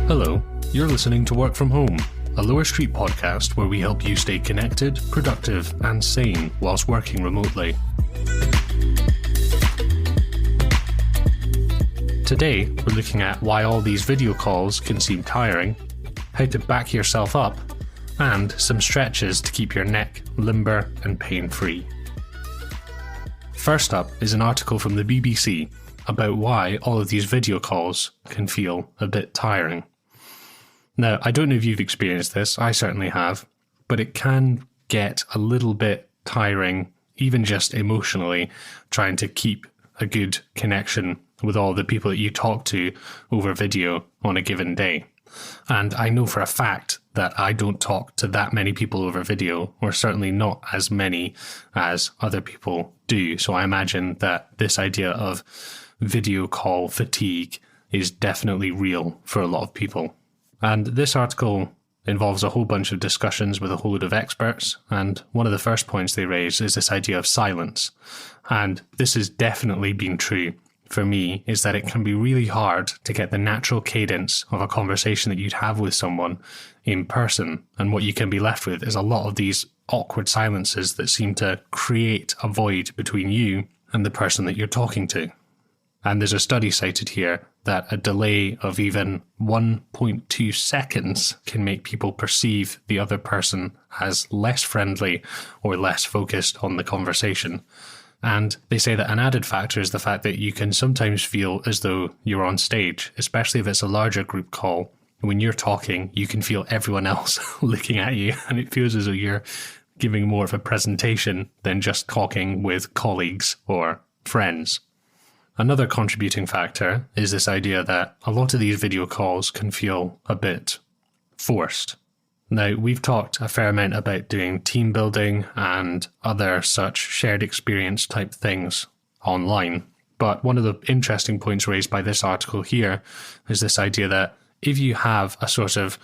Hello, you're listening to Work From Home, a Lower Street podcast where we help you stay connected, productive, and sane whilst working remotely. Today, we're looking at why all these video calls can seem tiring, how to back yourself up, and some stretches to keep your neck limber and pain-free. First up is an article from the BBC about why all of these video calls can feel a bit tiring. Now, I don't know if you've experienced this, I certainly have, but it can get a little bit tiring, even just emotionally, trying to keep a good connection with all the people that you talk to over video on a given day. And I know for a fact that I don't talk to that many people over video, or certainly not as many as other people do. So I imagine that this idea of video call fatigue is definitely real for a lot of people. And this article involves a whole bunch of discussions with a whole load of experts, and one of the first points they raise is this idea of silence. And this has definitely been true for me, is that it can be really hard to get the natural cadence of a conversation that you'd have with someone in person. And what you can be left with is a lot of these awkward silences that seem to create a void between you and the person that you're talking to. And there's a study cited here that a delay of even 1.2 seconds can make people perceive the other person as less friendly or less focused on the conversation. And they say that an added factor is the fact that you can sometimes feel as though you're on stage, especially if it's a larger group call. When you're talking, you can feel everyone else looking at you, and it feels as though you're giving more of a presentation than just talking with colleagues or friends. Another contributing factor is this idea that a lot of these video calls can feel a bit forced. Now, we've talked a fair amount about doing team building and other such shared experience type things online. But one of the interesting points raised by this article here is this idea that if you have a sort of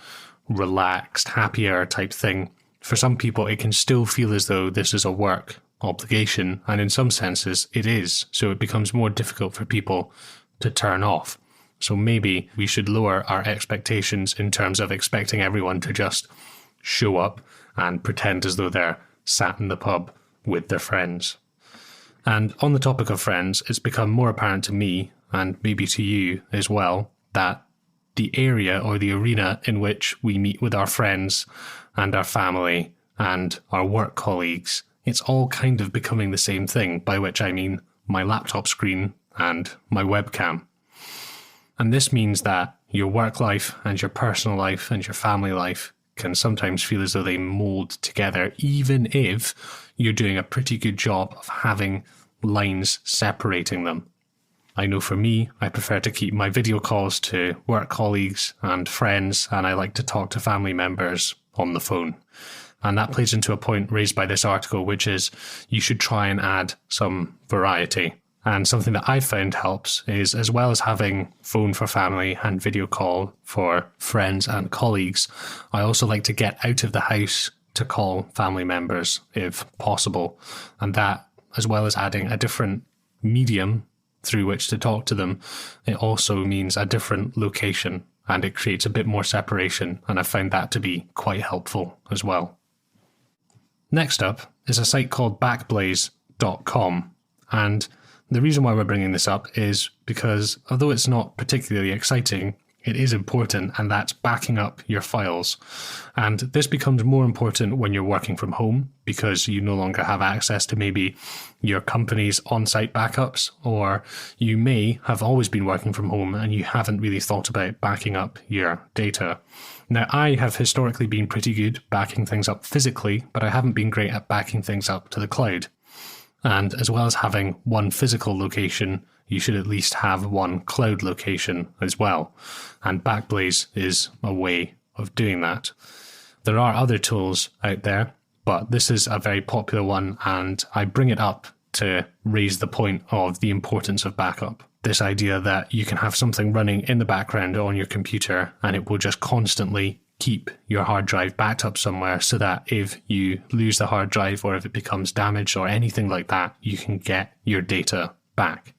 relaxed, happy hour type thing, for some people it can still feel as though this is a work obligation, and in some senses it is, so it becomes more difficult for people to turn off. So maybe we should lower our expectations in terms of expecting everyone to just show up and pretend as though they're sat in the pub with their friends. And on the topic of friends, it's become more apparent to me, and maybe to you as well, that the area or the arena in which we meet with our friends and our family and our work colleagues, it's all kind of becoming the same thing, by which I mean my laptop screen and my webcam. And this means that your work life and your personal life and your family life can sometimes feel as though they mold together, even if you're doing a pretty good job of having lines separating them. I know for me, I prefer to keep my video calls to work colleagues and friends, and I like to talk to family members on the phone. And that plays into a point raised by this article, which is you should try and add some variety. And something that I've found helps is, as well as having phone for family and video call for friends and colleagues, I also like to get out of the house to call family members if possible. And that, as well as adding a different medium through which to talk to them, it also means a different location, and it creates a bit more separation. And I found that to be quite helpful as well. Next up is a site called backblaze.com, and the reason why we're bringing this up is because although it's not particularly exciting, it is important, and that's backing up your files. And this becomes more important when you're working from home because you no longer have access to maybe your company's on-site backups, or you may have always been working from home and you haven't really thought about backing up your data. Now, I have historically been pretty good backing things up physically, but I haven't been great at backing things up to the cloud. And as well as having one physical location, you should at least have one cloud location as well. And Backblaze is a way of doing that. There are other tools out there, but this is a very popular one, and I bring it up to raise the point of the importance of backup. This idea that you can have something running in the background on your computer and it will just constantly keep your hard drive backed up somewhere, so that if you lose the hard drive or if it becomes damaged or anything like that, you can get your data back.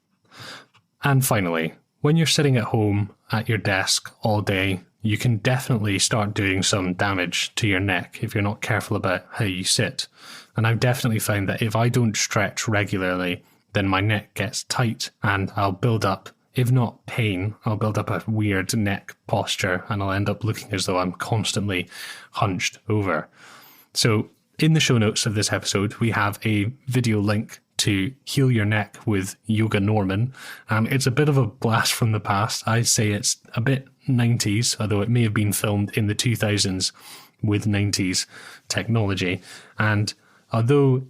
And finally, when you're sitting at home at your desk all day, you can definitely start doing some damage to your neck if you're not careful about how you sit. And I've definitely found that if I don't stretch regularly, then my neck gets tight and I'll build up, if not pain, I'll build up a weird neck posture and I'll end up looking as though I'm constantly hunched over. So in the show notes of this episode, we have a video link to Heal Your Neck with Yoga Norman. It's a bit of a blast from the past. I'd say it's a bit 90s, although it may have been filmed in the 2000s with 90s technology. And although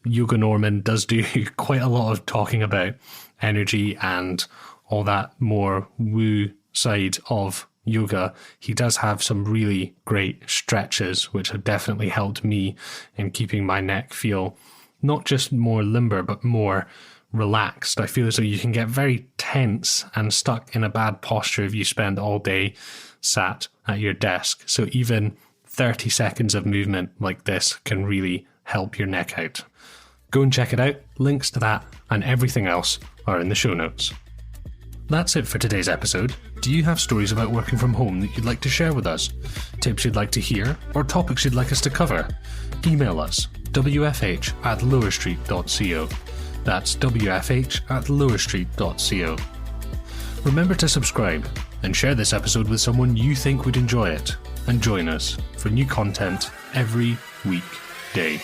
Yoga Norman does do quite a lot of talking about energy and all that more woo side of yoga, he does have some really great stretches, which have definitely helped me in keeping my neck feel not just more limber, but more relaxed. I feel as though you can get very tense and stuck in a bad posture if you spend all day sat at your desk. So even 30 seconds of movement like this can really help your neck out. Go and check it out. Links to that and everything else are in the show notes. That's it for today's episode. Do you have stories about working from home that you'd like to share with us? Tips you'd like to hear? Or topics you'd like us to cover? Email us, wfh@lowerstreet.co. That's wfh@lowerstreet.co. Remember to subscribe and share this episode with someone you think would enjoy it. And join us for new content every weekday.